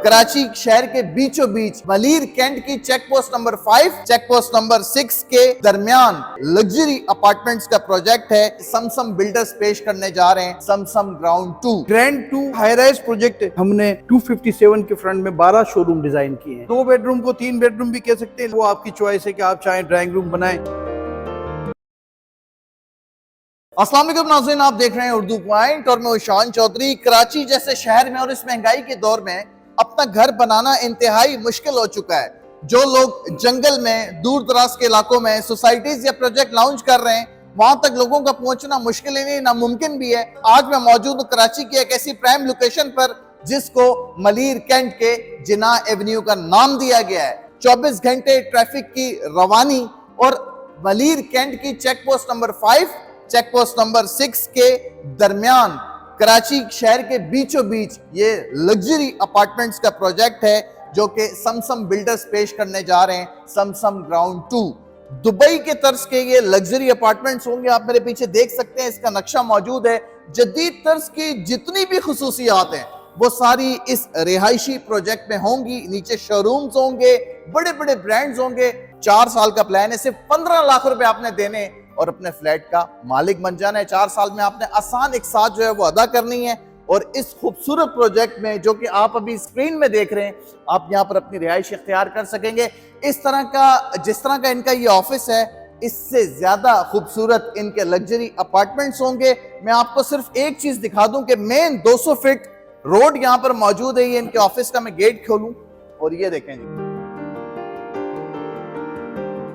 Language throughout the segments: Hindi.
कराची शहर के बीचों बीच मलीर कैंट की check post number 5 check post number 6 के दरमियान लग्जरी अपार्टमेंट्स का प्रोजेक्ट है। समसम बिल्डर्स पेश करने जा रहे हैं समसम ground 2 grand 2 high rise project. हमने 257 के फ्रंट में 12 शोरूम डिजाइन किए हैं। 2 बेडरूम को 3 बेडरूम भी कह सकते हैं, वो आपकी चॉइस है कि आप चाहें ड्राइंग रूम बनाएं। अस्सलाम वालेकुम नाज़रीन, आप देख रहे हैं उर्दू पॉइंट और मैं शान चौधरी। कराची जैसे शहर में और इस महंगाई के दौर में अपना घर बनाना इंतहाई मुश्किल हो चुका है। जो लोग जंगल में दूर दराज के इलाकों में सोसाइटीज या प्रोजेक्ट लॉन्च कर रहे हैं, वहां तक लोगों का पहुंचना मुश्किल ही नहीं नामुमकिन भी है। आज मैं मौजूद हूँ कराची की एक ऐसी प्राइम लोकेशन पर जिसको मलीर कैंट के जिना एवेन्यू का नाम दिया गया है। 24 घंटे ट्रैफिक की रवानी और मलीर कैंट की check post number 5 check post number 6 के दरमियान कराची शहर के बीचों बीच ये लग्जरी अपार्टमेंट्स का प्रोजेक्ट है जो कि समसम बिल्डर्स पेश करने जा रहे हैं समसम ग्राउंड 2। दुबई के तर्ज के ये लग्जरी अपार्टमेंट्स होंगे। आप मेरे पीछे देख सकते हैं, इसका नक्शा मौजूद है। जदीद तर्ज की जितनी भी खुसूसियात हैं वो सारी इस रिहायशी प्रोजेक्ट में होंगी। नीचे शोरूम्स होंगे, बड़े बड़े ब्रांड्स होंगे। 4 साल का प्लान है, सिर्फ 15 लाख रुपए आपने देने और अपने फ्लैट का मालिक बन जाना है। 4 साल में आपने आसान एक साथ जो है वो अदा करनी है। और इस खूबसूरत प्रोजेक्ट में जो कि आप अभी स्क्रीन में देख रहे हैं, आप यहाँ पर अपनी रिहाइश इख्तियार कर सकेंगे। इस तरह का जिस तरह का इनका ये ऑफिस है, इससे ज्यादा खूबसूरत इनके लग्जरी अपार्टमेंट्स होंगे। मैं आपको सिर्फ एक चीज दिखा दूं कि मेन 200 फीट रोड यहाँ पर मौजूद है। ये इनके ऑफिस का मैं गेट खोलूं और ये देखें जी,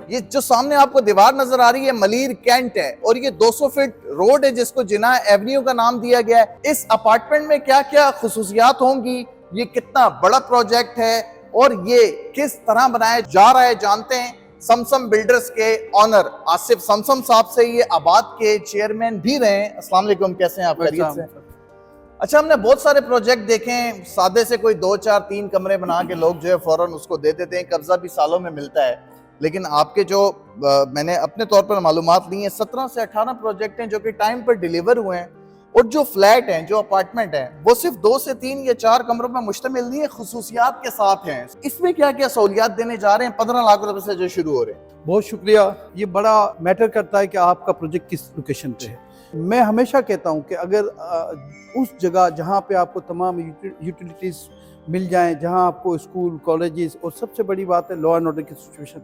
ये जो सामने आपको दीवार नजर आ रही है मलीर कैंट है और ये 200 फीट रोड है जिसको जिना एवेन्यू का नाम दिया गया है। इस अपार्टमेंट में क्या क्या खुसूसियात होंगी, ये कितना बड़ा प्रोजेक्ट है और ये किस तरह बनाया जा रहा है, जानते हैं समसम बिल्डर्स के ऑनर आसिफ समसम साहब से। ये आबाद के चेयरमैन भी रहे हैं। अस्सलाम वालेकुम, कैसे हैं आप? खैरियत से? अच्छा, हमने बहुत सारे प्रोजेक्ट देखे हैं, सादे से कोई 2 4 3 कमरे बना के लोग जो है फौरन उसको दे देते हैं, कब्जा भी सालों में मिलता है। लेकिन आपके जो मैंने अपने तौर पर मालूमात ली है, 17 से 18 प्रोजेक्ट हैं जो कि टाइम पर डिलीवर हुए हैं। और जो फ्लैट हैं, जो अपार्टमेंट हैं, वो सिर्फ 2 से 3 या 4 कमरों पर मुश्तमिल नहीं है, खुसूसियात के साथ हैं। इसमें क्या क्या सहूलियात देने जा रहे हैं 15 लाख रुपए से जो शुरू हो रहे हैं? बहुत शुक्रिया। ये बड़ा मैटर करता है कि आपका प्रोजेक्ट किस लोकेशन पे है। मैं हमेशा कहता हूँ कि अगर उस जगह जहाँ पे आपको तमाम यूटिलिटीज़ मिल जाएं, जहां आपको स्कूल कॉलेजेस और सबसे बड़ी बात है लॉ एंड ऑर्डर की सिचुएशन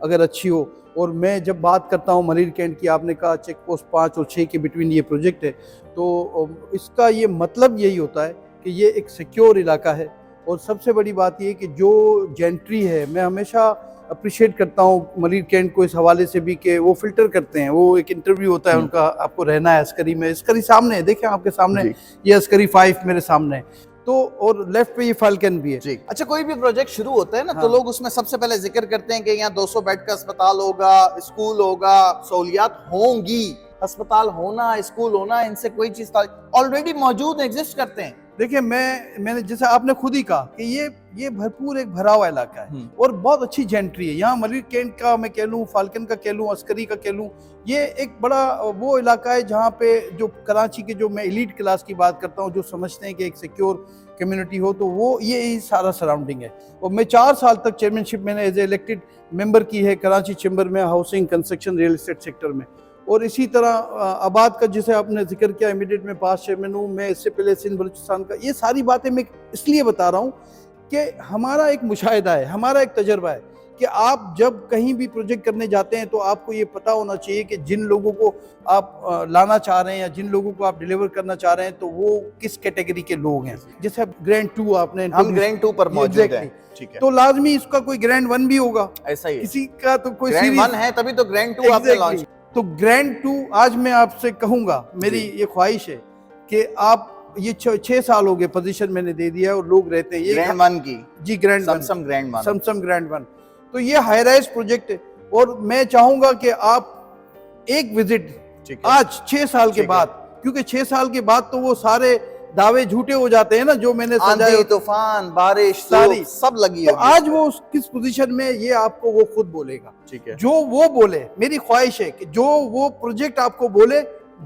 अगर अच्छी हो। और मैं जब बात करता हूं मलीर कैंट की, आपने कहा चेक पोस्ट 5 और 6 के बिटवीन ये प्रोजेक्ट है, तो इसका ये मतलब यही होता है कि ये एक सिक्योर इलाका है। और सबसे बड़ी बात ये कि जो जेंट्री है, मैं हमेशा अप्रिशिएट करता हूँ मलीर कैंट को इस हवाले से भी कि वो फिल्टर करते हैं। वो एक इंटरव्यू होता है उनका, आपको रहना है अस्करी में। अस्करी सामने है, देखें आपके सामने, ये अस्करी 5 मेरे सामने है, तो और लेफ्ट पे ये फाल्कन भी है जी। अच्छा, कोई भी प्रोजेक्ट शुरू होता है ना, तो लोग उसमें सबसे पहले जिक्र करते हैं कि यहाँ 200 बेड का अस्पताल होगा, स्कूल होगा, सहूलियात होंगी। अस्पताल होना, स्कूल होना, इनसे कोई चीज ऑलरेडी मौजूद एग्जिस्ट करते हैं। देखिए, मैंने जैसे आपने खुद ही कहा कि ये भरपूर एक भरा हुआ इलाका है और बहुत अच्छी जेंट्री है। यहाँ मलीर कैंट का मैं कह लूँ, फाल्कन का कह लूँ, अस्करी का कह लूँ, ये एक बड़ा वो इलाका है जहाँ पे जो कराची के, जो मैं एलीट क्लास की बात करता हूँ, जो समझते हैं कि एक सिक्योर कम्युनिटी हो, तो वो ये सारा सराउंडिंग है। और मैं 4 साल तक चेयरमैनशिप मैंने एज ए इलेक्टेड मेंबर की है कराची चैम्बर में, housing, construction, real estate sector में। और इसी तरह आबाद का जिसे आपने जिक्र किया, इमीडिएट में पास चेयरमैन हूँ मैं। इससे पहले सिंध बलूचिस्तान का। ये सारी बातें मैं इसलिए बता रहा हूँ कि हमारा एक मुशाहिदा है, हमारा एक तजर्बा है कि आप जब कहीं भी प्रोजेक्ट करने जाते हैं तो आपको ये पता होना चाहिए कि जिन लोगों को आप लाना चाह रहे हैं या जिन लोगों को आप डिलीवर करना चाह रहे हैं, तो वो किस कैटेगरी के लोग हैं। जैसे ग्रैंड 2 आपने, हम ग्रैंड 2 पर मौजूद हैं, ठीक है, तो लाजमी इसका कोई ग्रैंड 1 भी होगा। ऐसा ही किसी का तो कोई ग्रैंड 1 है, तभी तो ग्रैंड 2 आपने लॉन्च। तो ग्रैंड 2 आज मैं आपसे कहूंगा, मेरी ये ख्वाहिश है कि आप, ये 6 साल हो गए पोजीशन मैंने दे दिया है और लोग रहते हैं। ये ग्रैंड 1 की जी, ग्रैंड समसम ग्रैंड 1, समसम ग्रैंड 1। तो ये हाई राइज प्रोजेक्ट है और मैं चाहूंगा कि आप एक विजिट आज 6 साल के बाद, क्योंकि 6 साल के बाद तो वो सारे दावे झूठे हो जाते हैं ना, जो मैंने आंधी तूफान बारिश सारी सब लगी तो आज वो किस पोजीशन में, ये आपको वो खुद बोलेगा। ठीक है, जो वो बोले, मेरी ख्वाहिश है कि जो वो प्रोजेक्ट आपको बोले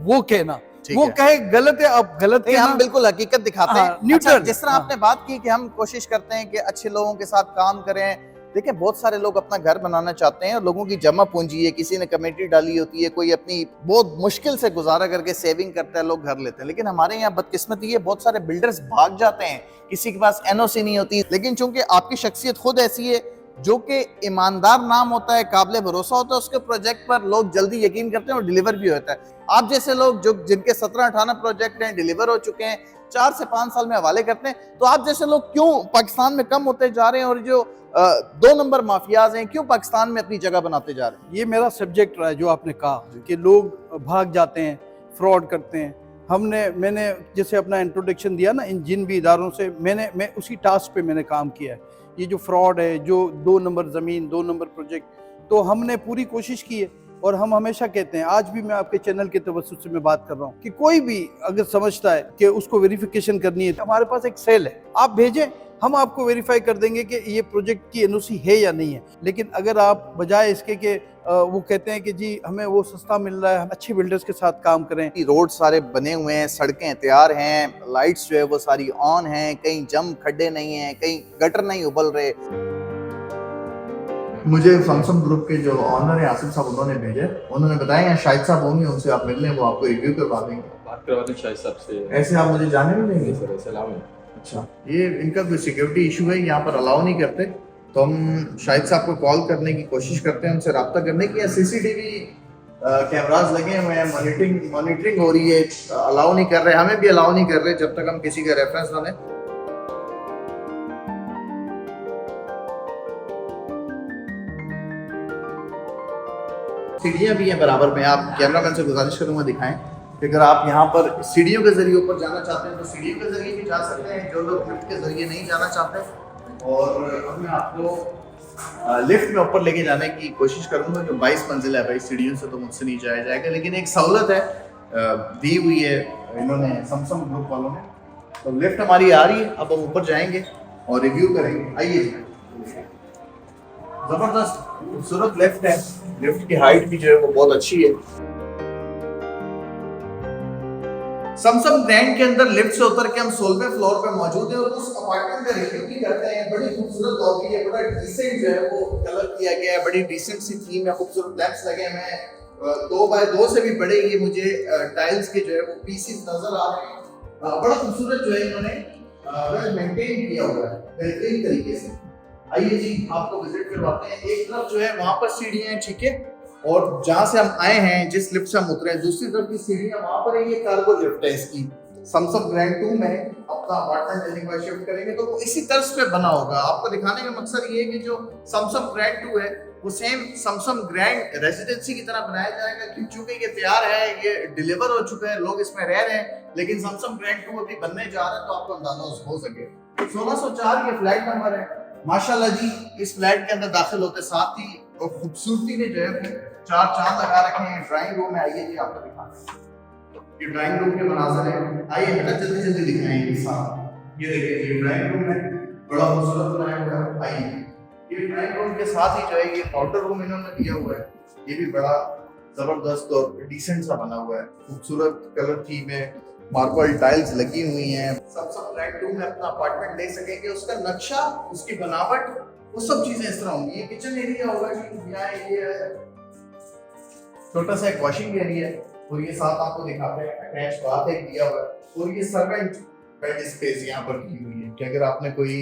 वो कहना। ठीक वो है। कहे गलत है, अब गलत नहीं, है हम ना। बिल्कुल हकीकत दिखाते हाँ, हैं। न्यूट्रल। अच्छा, जिस तरह हाँ। आपने बात की कि हम कोशिश करते हैं कि अच्छे लोगों के साथ काम करें। देखिए, बहुत सारे लोग अपना घर बनाना चाहते हैं और लोगों की जमा पूंजी है, किसी ने कमेटी डाली होती है, कोई अपनी बहुत मुश्किल से गुजारा करके सेविंग करता है, लोग घर लेते हैं। लेकिन हमारे यहाँ बदकिस्मती है, बहुत सारे बिल्डर्स भाग जाते हैं, किसी के पास एनओसी नहीं होती। लेकिन चूंकि आपकी शख्सियत खुद ऐसी है, जो कि ईमानदार नाम होता है, काबिल भरोसा होता है, उसके प्रोजेक्ट पर लोग जल्दी यकीन करते हैं और डिलीवर भी होता है। आप जैसे लोग जो जिनके 17-18 प्रोजेक्ट हैं, डिलीवर हो चुके हैं, 4 से 5 साल में हवाले करते हैं, तो आप जैसे लोग क्यों पाकिस्तान में कम होते जा रहे हैं और जो 2 नंबर माफियाज हैं, क्यों पाकिस्तान में अपनी जगह बनाते जा रहे हैं? ये मेरा सब्जेक्ट रहा है, जो आपने कहा कि लोग भाग जाते हैं, फ्रॉड करते हैं। मैंने जैसे अपना इंट्रोडक्शन दिया ना, इन जिन भी इदारों से मैं उसी टास्क पे मैंने काम किया है। ये जो फ्रॉड है, जो 2 नंबर ज़मीन, 2 नंबर प्रोजेक्ट, तो हमने पूरी कोशिश की है। और हम हमेशा कहते हैं, आज भी मैं आपके चैनल के तवज्जुह से मैं बात कर रहा हूँ कि कोई भी अगर समझता है कि उसको वेरिफिकेशन करनी है, तो हमारे पास एक सेल है, आप भेजें, हम आपको वेरीफाई कर देंगे कि ये प्रोजेक्ट की एनओसी है या नहीं है। लेकिन अगर आप बजाय इसके कि वो कहते हैं कि जी हमें वो सस्ता मिल रहा है, हम अच्छे बिल्डर्स के साथ काम करें। रोड सारे बने हुए हैं, सड़कें तैयार हैं, लाइट्स जो है वो सारी ऑन हैं, कहीं जम खड्डे नहीं हैं, कहीं गटर नहीं उबल रहे। मुझे सैमसंग ग्रुप के जो ऑनर है आसिफ साहब, उन्होंने भेजे, उन्होंने बताया यहाँ शाहिद साहब होंगे, उनसे आप मिल लें, वो आपको रिव्यू करवा देंगे। बात करवा दें शाहिद साहब से। ऐसे आप मुझे जाने में देंगे? सर सलाम है। अच्छा, ये इनका कोई सिक्योरिटी इशू है, यहाँ पर अलाउ नहीं करते, तो हम शाहिद साहब को कॉल करने की कोशिश करते हैं, उनसे रब्ता करने की। सीसीटीवी कैमरास लगे हुए हैं, मॉनिटरिंग हो रही है, अलाउ नहीं कर रहे, हमें भी अलाउ नहीं कर रहे जब तक हम किसी का रेफरेंस ना लें। सीढ़ियाँ भी हैं बराबर में, आप कैमरामैन से गुजारिश करूँगा दिखाएं कि अगर आप यहाँ पर सीढ़ियों के जरिए ऊपर जाना चाहते हैं तो सीढ़ियों के जरिए भी जा सकते हैं, जो लोग लिफ्ट के जरिए नहीं जाना चाहते। और अब मैं आपको लिफ्ट में ऊपर लेके जाने की कोशिश करूँगा, जो 22 मंजिल है भाई, सीढ़ियों से तो मुझसे नहीं जाया जाएगा, लेकिन एक सहूलत है दी हुई है इन्होंने सैमसंग ग्रुप वालों ने। तो लिफ्ट हमारी आ रही है, अब हम ऊपर जाएंगे और रिव्यू करेंगे। आइए, जबरदस्त खूबसूरत लिफ्ट है, लिफ्ट की हाइट भी जो है वो बहुत अच्छी है। सैमसंग ग्रैंड के अंदर लिफ्ट से उतर के हम 16वें फ्लोर पे मौजूद हैं और उस अपार्टमेंट का रिव्यू भी करते हैं। बड़ी खूबसूरत लॉबी है, बड़ा डिसेंट जो है वो कलर किया गया है, बड़ी डिसेंट सी थीम है, खूबसूरत लैंप्स लगे हुए हैं, 2x2 से भी बड़े ये मुझे टाइल्स के जो है वो पीसेस नजर आ रहे हैं। बड़ा खूबसूरत जो है इन्होंने मेंटेन किया हुआ है बेहतरीन तरीके से। आइए जी, आपको विजिट करवाते हैं। एक तरफ जो है वहां पर सीढ़ियां हैं, ठीक है, और जहां से हम आए हैं, जिस लिफ्ट से हम उतरे हैं, दूसरी तरफ की सीढ़ियां वहां पर है। ये कार्गो लिफ्ट है इसकी, सैमसंग ग्रैंड 2 में अपना अपार्टमेंट लेने के बाद शिफ्ट करेंगे तो वो इसी तर्ज पे बना होगा। आपको दिखाने का मकसद ये है कि जो सैमसंग ग्रैंड 2 है वो सेम सैमसंग ग्रैंड रेजिडेंसी की तरह बनाया जाएगा, क्योंकि ये तैयार है, ये डिलीवर हो चुका है, लोग इसमें रह रहे हैं, लेकिन सैमसंग ग्रैंड 2 अभी बनने जा रहा है, तो आपको अंदाजा हो सके। 1604 ये फ्लैट नंबर है। माशाल्लाह जी, इस फ्लैट के अंदर दाखिल होते साथ ही और खूबसूरती ने जो है 4 चांद लगा रखे हैं। ड्राइंग रूम है, आइए जी आपको दिखाते हैं। ये ड्राइंग रूम के मनाज़र है, आइए बेटा जल्दी जल्दी दिखाएंगे साथ। ये देखिए जी, ड्राइंग रूम है, बड़ा खूबसूरत बनाया हुआ है। आइए, ये ड्राइंग रूम के साथ ही जो है ये काउंटर रूम इन्होंने दिया हुआ है, ये भी बड़ा जबरदस्त और डिसेंट सा बना हुआ है, खूबसूरत कलर थीम है, मार्बल टाइल्स लगी हुई हैं। सैमसंग ग्रैंड 2 में अपना अपार्टमेंट ले सकेंगे, उसका नक्शा, उसकी बनावट, वो सब चीजें इस तरह होंगी। ये किचन एरिया होगा जी, यहाँ एरिया है, छोटा सा एक वॉशिंग एरिया है, और ये साथ आपको दिखाते हैं अटैच बाथ एक दिया हुआ है, और ये सर्वेंट बेड स्पेस यहाँ पर की हुई है कि अगर आपने कोई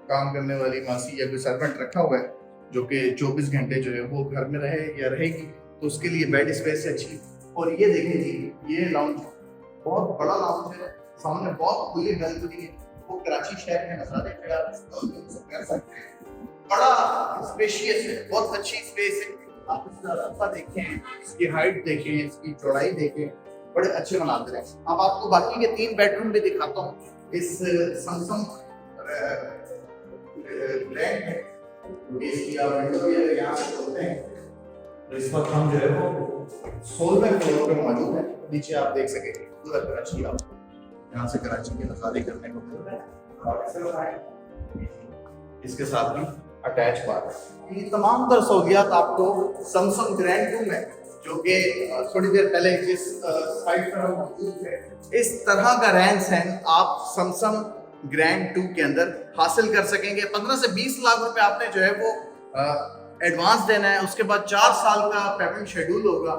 काम करने वाली मासी या कोई सर्वेंट रखा हुआ है जो कि 24 घंटे जो है वो घर में रहे या रहेगी, तो उसके लिए बेड स्पेस अच्छी। और ये देखिए जी, ये लाउंज बहुत बड़ा लाउंज है, सामने बहुत खुली बैल्कनी है, वो कराची शहर में नजारे कर सकते हैं, बड़ा स्पेशियस है, बहुत अच्छी स्पेस है। आप इसका रास्ता देखें, इसकी हाइट देखें, इसकी चौड़ाई देखें, बड़े अच्छे मनाजिर हैं। अब आपको बाकी के 3 बेडरूम भी दिखाता हूँ। इस सैमसंग ग्रैंड है, इसकी आप विंडो भी अगर यहाँ से खोलते हैं तो इस वक्त हम जो है वो 16वें फ्लोर पे मौजूद है। नीचे आप देख सकेंगे पूरा कराची, आप यहाँ से कराची के नज़ारे करने को मिल रहा है। इसके साथ भी अटैच बाथ है। ये तमाम तर सहूलियात आपको सैमसंग ग्रैंड 2 में जो कि थोड़ी देर पहले जिस साइट पर हम मौजूद थे, इस तरह का रहन सहन आप समसम ग्रैंड 2 के अंदर हासिल कर सकेंगे। 15 से 20 लाख रुपए आपने जो है वो एडवांस देना है, उसके बाद 4 साल का पेमेंट शेड्यूल होगा।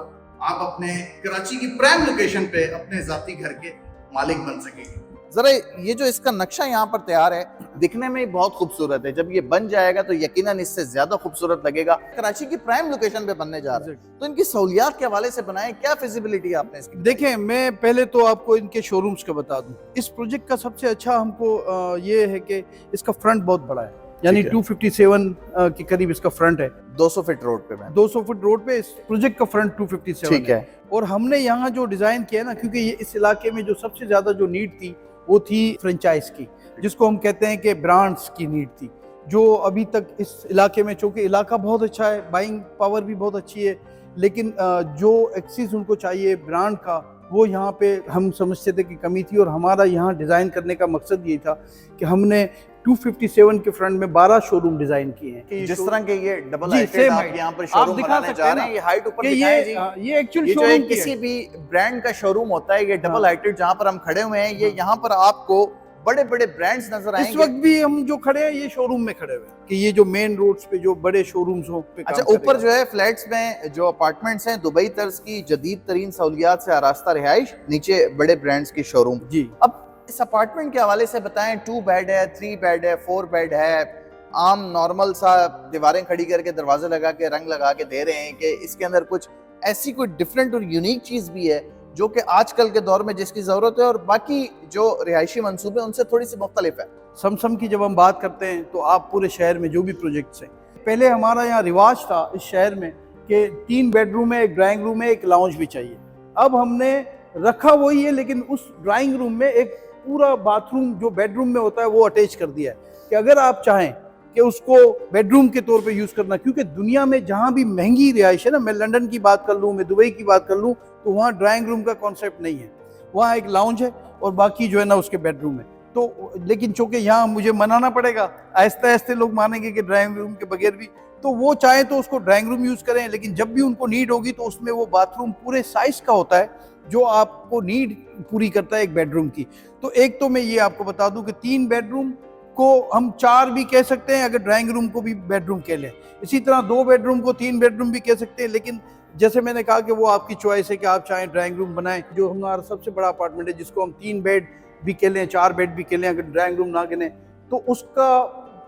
आप अपने कराची की प्राइम लोकेशन पे अपने जाती घर के मालिक बन सकेंगे। जरा ये जो इसका नक्शा यहाँ पर तैयार है, दिखने में बहुत खूबसूरत है। जब ये बन जाएगा तो यकीनन इससे ज्यादा खूबसूरत लगेगा। कराची की प्राइम लोकेशन पे बनने जा रहा है, तो इनकी सहूलियात के हवाले से बनाए, क्या फिजिबिलिटी है आपने इसकी? देखें, मैं पहले तो आपको इनके शोरूम्स का बता दूं। इस प्रोजेक्ट का सबसे अच्छा हमको ये है कि इसका फ्रंट बहुत बड़ा है, यानी 257 के करीब इसका फ्रंट है। 200 फीट रोड पे 200 फुट रोड पे इस प्रोजेक्ट का फ्रंट 257 ठीक है। और हमने यहाँ जो डिजाइन किया ना, क्योंकि ये इस इलाके में जो सबसे ज्यादा जो नीड थी वो थी फ्रेंचाइज की, जिसको हम कहते हैं कि ब्रांड्स की नीड थी, जो अभी तक इस इलाके में, चूंकि इलाका बहुत अच्छा है, बाइंग पावर भी बहुत अच्छी है, लेकिन जो एक्सेस उनको चाहिए ब्रांड का, वो यहाँ पे हम समझते थे कि कमी थी। और हमारा यहाँ डिज़ाइन करने का मकसद ये था कि हमने 257 के फ्रंट में 12 शोरूम डिजाइन किए हैं। जिस तरह के ये डबल जी, हाइटेड सेम आप हाइट। यहाँ पर आप शोरूम दिखा बनाने सकते जा हैं रहे हैं, ये हाइट ऊपर कि दिखाएं जी। ये एक्चुअल ये जो है शोरूम की किसी है। भी ब्रांड का शोरूम होता है, ये डबल हाँ। हाइटेड जहाँ पर हम खड़े हुए हैं, ये यहाँ पर आपको बड़े बड़े ब्रांड्स नजर इस आएंगे। वक्त भी हम जो खड़े हैं ये शोरूम में खड़े हुए हैं, कि ये जो मेन रोड्स पे जो बड़े शोरूम्स हो पे अच्छा, काम ऊपर करेगा। जो है फ्लैट्स में जो अपार्टमेंट्स हैं, दुबई तर्ज की जदीद तरीन सहूलियात से आरास्ता रिहाइश, नीचे बड़े ब्रांड्स की शोरूम। जी, अब इस अपार्टमेंट के हवाले से बताएं, 2 बेड है, 3 बेड है, 4 बेड है, आम नॉर्मल सा दीवारें खड़ी करके दरवाजे लगा के रंग लगा के दे रहे हैं, कि इसके अंदर कुछ ऐसी कोई डिफरेंट और यूनिक चीज भी है जो कि आजकल के दौर में जिसकी जरूरत है, और बाकी जो रिहायशी मंसूबे उनसे थोड़ी सी मुख्तलिफ है? समसम की जब हम बात करते हैं तो आप पूरे शहर में जो भी प्रोजेक्ट्स हैं, पहले हमारा यहाँ रिवाज था इस शहर में कि 3 बेडरूम है, एक ड्राइंग रूम है, एक लाउंज भी चाहिए। अब हमने रखा वही है, लेकिन उस ड्राइंग रूम में एक पूरा बाथरूम जो बेडरूम में होता है वो अटैच कर दिया है, कि अगर आप चाहें कि उसको बेडरूम के तौर पे यूज़ करना, क्योंकि दुनिया में जहाँ भी महंगी रिहाइश है ना, मैं लंदन की बात कर लूँ, मैं दुबई की बात कर लूँ, तो वहाँ ड्राइंग रूम का कॉन्सेप्ट नहीं है। वहाँ एक लाउंज है और बाकी जो है ना उसके बेडरूम है। तो लेकिन चूंकि यहाँ मुझे मनाना पड़ेगा, आहिस्ता आहिस्ता लोग मानेंगे कि ड्राइंग रूम के बगैर भी, तो वो चाहे तो उसको ड्राइंग रूम यूज़ करें, लेकिन जब भी उनको नीड होगी तो उसमें वो बाथरूम पूरे साइज का होता है जो आपको नीड पूरी करता है एक बेडरूम की। तो एक तो मैं ये आपको बता दूं कि 3 बेडरूम को हम 4 भी कह सकते हैं अगर ड्राइंग रूम को भी बेडरूम कह लें। इसी तरह 2 बेडरूम को 3 बेडरूम भी कह सकते हैं, लेकिन जैसे मैंने कहा कि वो आपकी चॉइस है कि आप चाहें ड्राइंग रूम बनाएं। जो हमारा सबसे बड़ा अपार्टमेंट है जिसको हम 3 बेड भी कह लें, 4 बेड भी कह लें, अगर ड्राइंग रूम ना गिने, तो उसका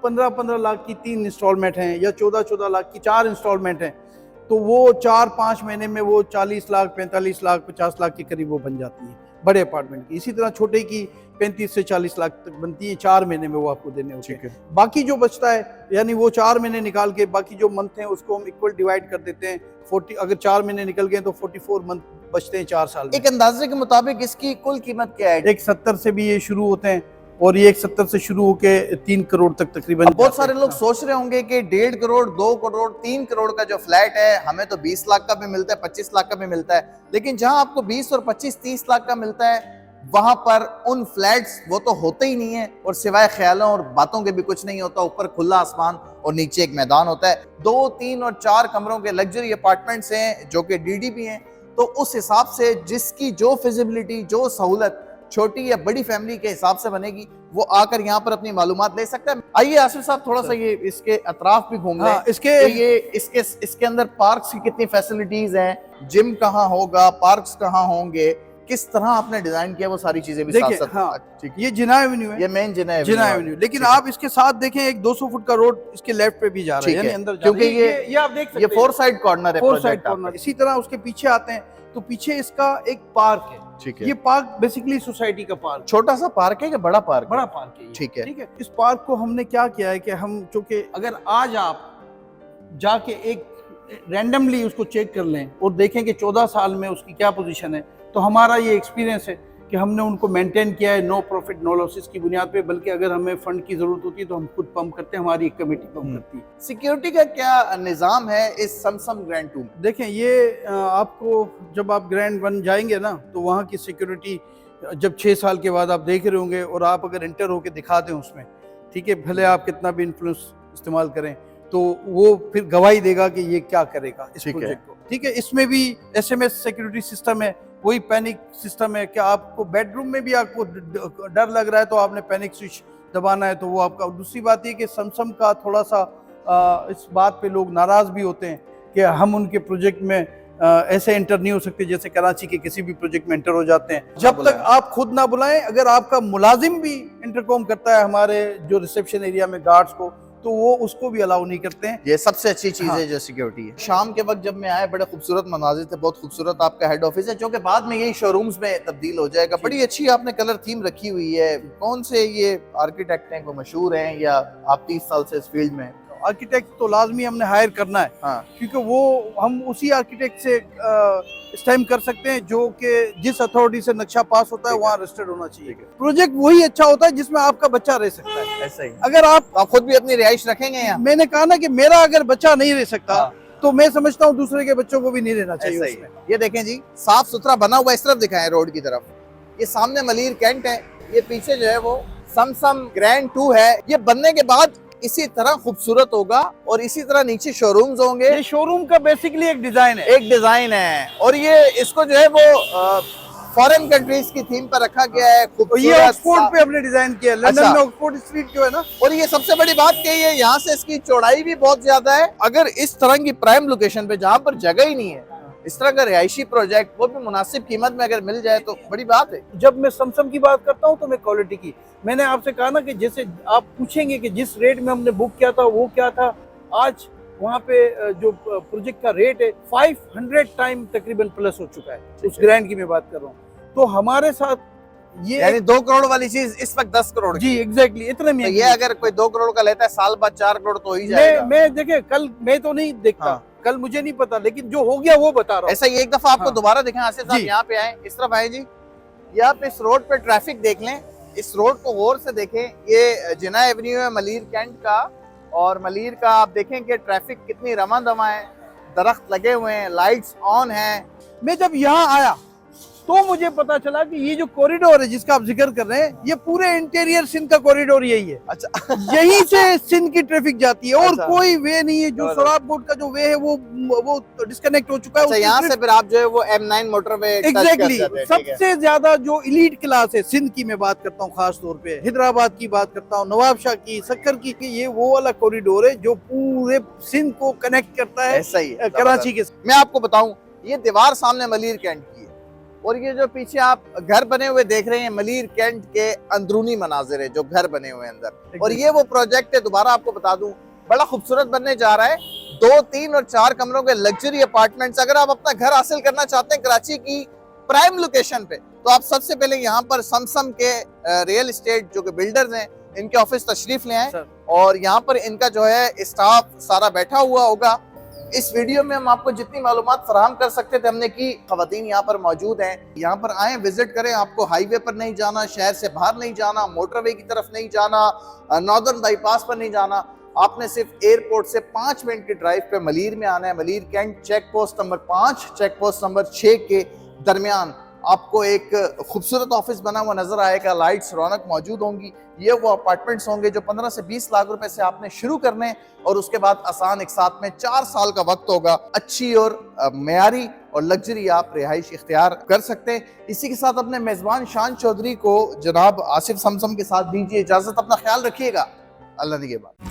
15-15 लाख की 3 इंस्टॉलमेंट हैं या 14-14 लाख की 4 इंस्टॉलमेंट हैं। तो वो 4-5 महीने में वो 40 लाख, 45 लाख, 50 लाख के करीब वो बन जाती है बड़े अपार्टमेंट की। इसी तरह छोटे की 35 से 40 लाख तक बनती है, 4 महीने में वो आपको देने होते हैं। बाकी जो बचता है, यानी वो 4 महीने निकाल के बाकी जो मंथ हैं उसको हम इक्वल डिवाइड कर देते हैं। 40 अगर 4 महीने निकल गए तो 44 मंथ बचते हैं 4 साल में। एक अंदाजे के मुताबिक इसकी कुल कीमत क्या है? एक 70 से भी ये शुरू होते हैं और ये 170 से शुरू होके 3 करोड़ तक तकरीबन। बहुत सारे लोग सोच रहे होंगे कि 1.5 करोड़, 2 करोड़, 3 करोड़ का जो फ्लैट है, हमें तो 20 लाख का भी मिलता है, 25 लाख का भी मिलता है, लेकिन जहां आपको 20 और 25-30 लाख का मिलता है, वहां पर उन फ्लैट्स वो तो होते ही नहीं है, और सिवाय ख्यालों और बातों के भी कुछ नहीं होता। ऊपर खुला आसमान और नीचे एक मैदान होता है। 2, 3 और 4 कमरों के लग्जरी अपार्टमेंट्स हैं जो कि डीडी भी हैं। तो उस हिसाब से जिसकी जो फिजिबिलिटी, जो सहूलत छोटी या बड़ी फैमिली के हिसाब से बनेगी, वो आकर यहाँ पर अपनी मालूमात ले सकता है। आइए आसिफ साहब, थोड़ा सा ये इसके अतराफ भी घूम लें। इसके तो ये इसके अंदर पार्क्स की कितनी फैसिलिटीज हैं, जिम कहाँ होगा, पार्क्स कहाँ होंगे, किस तरह आपने डिजाइन किया, वो सारी चीजें भी देखिए। साथ-साथ। हाँ, ये जिना एवेन्यू है, ये मेन जिना एवेन्यू। लेकिन आप इसके साथ देखें एक 200 फुट का रोड इसके लेफ्ट पे भी जा रहा है, यानी अंदर जा क्योंकि रहा है। ये आप देख सकते ये हैं, 4 साइड कॉर्नर है, 4 साइड कॉर्नर। इसी तरह उसके पीछे आते हैं तो पीछे इसका एक पार्क है। ठीक है। ये पार्क बेसिकली सोसाइटी का पार्क, छोटा सा पार्क है कि बड़ा पार्क? बड़ा पार्क है ये। ठीक है। ठीक है। इस पार्क को हमने क्या किया है कि हम, चूंकि अगर आज आप जाके एक रैंडमली उसको चेक कर लें और देखें कि 14 साल में उसकी क्या पोजीशन है, तो हमारा ये एक्सपीरियंस है कि हमने उनको मेंटेन किया है नो प्रॉफिट नो लॉसेस की बुनियाद पे। बल्कि अगर हमें फंड की जरूरत होती है तो हम खुद पंप करते हैं, हमारी एक कमेटी पंप करती है। सिक्योरिटी का क्या निजाम है इस समसम ग्रैंड 2 में? देखें, ये आपको जब आप ग्रैंड 1 जाएंगे ना, तो वहाँ की सिक्योरिटी जब 6 साल के बाद आप देख रहे होंगे, और आप अगर इंटर होके दिखा दें उसमें, ठीक है, भले आप कितना भी इन्फ्लुएंस इस्तेमाल करें, तो वो फिर गवाही देगा कि ये क्या करेगा इस ठीक है। प्रोजेक्ट को। ठीक है, इसमें भी SMS सिक्योरिटी सिस्टम है, वही पैनिक सिस्टम है कि आपको बेडरूम में भी आपको डर लग रहा है तो आपने पैनिक स्विच दबाना है तो वो आपका। दूसरी बात ये कि सैमसंग का थोड़ा सा इस बात पे लोग नाराज भी होते हैं कि हम उनके प्रोजेक्ट में ऐसे एंटर नहीं हो सकते जैसे कराची के किसी भी प्रोजेक्ट में एंटर हो जाते हैं। जब तक आप खुद ना बुलाएं, अगर आपका मुलाजिम भी इंटरकॉम करता है हमारे जो रिसेप्शन एरिया में गार्ड्स को, तो वो उसको भी अलाउ नहीं करते हैं। ये सबसे अच्छी चीज हाँ। है जो सिक्योरिटी है। शाम के वक्त जब मैं आया बड़े खूबसूरत मनाजिर थे, बहुत खूबसूरत आपका हेड ऑफिस है जो कि बाद में यही शोरूम्स में तब्दील हो जाएगा। बड़ी अच्छी आपने कलर थीम रखी हुई है। कौन से ये आर्किटेक्ट हैं, को मशहूर हैं या आप 30 साल से इस फील्ड में हैं? आर्किटेक्ट तो लाजमी हमने हायर करना है, हाँ, क्योंकि वो हम उसी आर्किटेक्ट से स्टैम्प कर सकते हैं जो कि जिस अथॉरिटी से नक्शा पास होता है ठीक है। वहाँ रजिस्टर्ड होना चाहिए। प्रोजेक्ट वही अच्छा होता है जिसमें आपका बच्चा रह सकता है। ऐसा ही। अगर आप खुद भी अपनी रिहाइश रखेंगे यहाँ? मैंने कहा ना कि मेरा अगर बच्चा नहीं रह सकता हाँ। तो मैं समझता हूँ दूसरे के बच्चों को भी नहीं रहना चाहिए ऐसा ही। उसमें। ये देखें जी, साफ सुथरा बना हुआ, इस तरफ दिखाएं रोड की तरफ। ये सामने मलीर कैंट है, ये पीछे जो है वो समसम ग्रैंड 2 है। ये बनने के बाद इसी तरह खूबसूरत होगा और इसी तरह नीचे शोरूम्स होंगे। ये शोरूम का बेसिकली एक डिजाइन है। एक डिजाइन है और ये इसको जो है वो फॉरेन कंट्रीज की थीम पर रखा गया है। तो ये खूबसूरत ऑक्सफोर्ड सा- पे हमने डिजाइन किया है। लंदन अच्छा। में ऑक्सफोर्ड स्ट्रीट जो है ना, और ये सबसे बड़ी बात कि ये यहाँ से इसकी चौड़ाई भी बहुत ज्यादा है। अगर इस तरह की प्राइम लोकेशन पे जहाँ पर जगह ही नहीं है, इस तरह का रिहायशी प्रोजेक्ट वो भी मुनासिब कीमत में अगर मिल जाए तो बड़ी बात है। जब मैं समसम की बात करता हूँ तो मैं क्वालिटी की, मैंने आपसे कहा ना कि जैसे आप पूछेंगे कि जिस रेट में हमने बुक किया था वो क्या था, आज वहाँ पे जो प्रोजेक्ट का रेट है 500 टाइम तकरीबन प्लस हो चुका है। उस ग्रैंड की मैं बात कर रहा हूँ। तो हमारे साथ ये यानी 2 करोड़ वाली चीज इस वक्त 10 करोड़ की। जी एग्जैक्टली इतने में तो ये अगर कोई 2 करोड़ का लेता है, साल बाद 4 करोड़ तो हो ही जाएगा। मैं देखे कल मैं तो नहीं देखता, हाँ। कल मुझे नहीं पता, लेकिन जो हो गया वो बता रहा हूँ। ऐसा ही एक दफा आपको हाँ। दोबारा दिखाएं, आसिफ साहब जी। यहाँ पे आए, इस तरफ आए जी। ये आप इस रोड पे ट्रैफिक देख लें, इस रोड को गौर से देखें। ये जिना एवेन्यू है मलीर कैंट का, और मलीर का आप देखें कि ट्रैफिक कितनी रमा दमा है, दरख्त लगे हुए हैं, लाइट्स ऑन हैं। मैं जब यहाँ आया तो मुझे पता चला कि ये जो कॉरिडोर है जिसका आप जिक्र कर रहे हैं, ये पूरे इंटीरियर सिंध का कॉरिडोर यही है। अच्छा। यहीं से सिंध की ट्रैफिक जाती है और अच्छा। कोई वे नहीं है। जो सोराब बोर्ड का जो वे है वो डिस्कनेक्ट हो चुका है। अच्छा, यहाँ से फिर आप जो है वो M9 मोटरवे एग्जैक्टली सबसे ज्यादा जो इलीट क्लास है सिंध की मैं बात करता हूँ, खास तौर पे हैदराबाद की बात करता हूँ, नवाबशाह की, सक्कर की, ये वो वाला कॉरिडोर है जो पूरे सिंध को कनेक्ट करता है ऐसा ही है। कराची के। मैं आपको बताऊं, ये दीवार सामने मलीर कैंट की है और ये जो पीछे आप घर बने हुए देख रहे हैं, मलीर कैंट के अंदरूनी मनाजिर है जो घर बने हुए हैं अंदर। और ये वो प्रोजेक्ट है, दोबारा आपको बता दूं, बड़ा खूबसूरत बनने जा रहा है। 2, 3 और 4 कमरों के लग्जरी अपार्टमेंट्स। अगर आप अपना घर हासिल करना चाहते हैं कराची की प्राइम लोकेशन पे, तो आप सबसे पहले यहाँ पर समसम के रियल एस्टेट जो कि बिल्डर्स हैं, इनके ऑफिस तशरीफ ले आए और यहाँ पर इनका जो है स्टाफ सारा बैठा हुआ होगा। इस वीडियो में हम आपको जितनी मालूमात फराहम कर सकते थे हमने की। खवातीन यहाँ पर मौजूद हैं, यहाँ पर आए, विजिट करें। आपको हाईवे पर नहीं जाना, शहर से बाहर नहीं जाना, मोटरवे की तरफ नहीं जाना, नॉर्दर्न बाईपास पर नहीं जाना। आपने सिर्फ एयरपोर्ट से 5 मिनट की ड्राइव पे मलीर में आना है। Malir Cantt check post number 5 check post number 6 के दरमियान आपको एक खूबसूरत ऑफिस बना हुआ नजर आएगा। लाइट्स रौनक मौजूद होंगी। ये वो अपार्टमेंट्स होंगे जो 15 से 20 लाख रुपए से आपने शुरू करने और उसके बाद आसान एक साथ में 4 साल का वक्त होगा। अच्छी और मेयारी और लग्जरी आप रिहाइश इख्तियार कर सकते हैं। इसी के साथ अपने मेजबान शान चौधरी को जनाब आसिफ समसम के साथ दीजिए इजाजत। अपना ख्याल रखिएगा। अल्लाह निगहबान।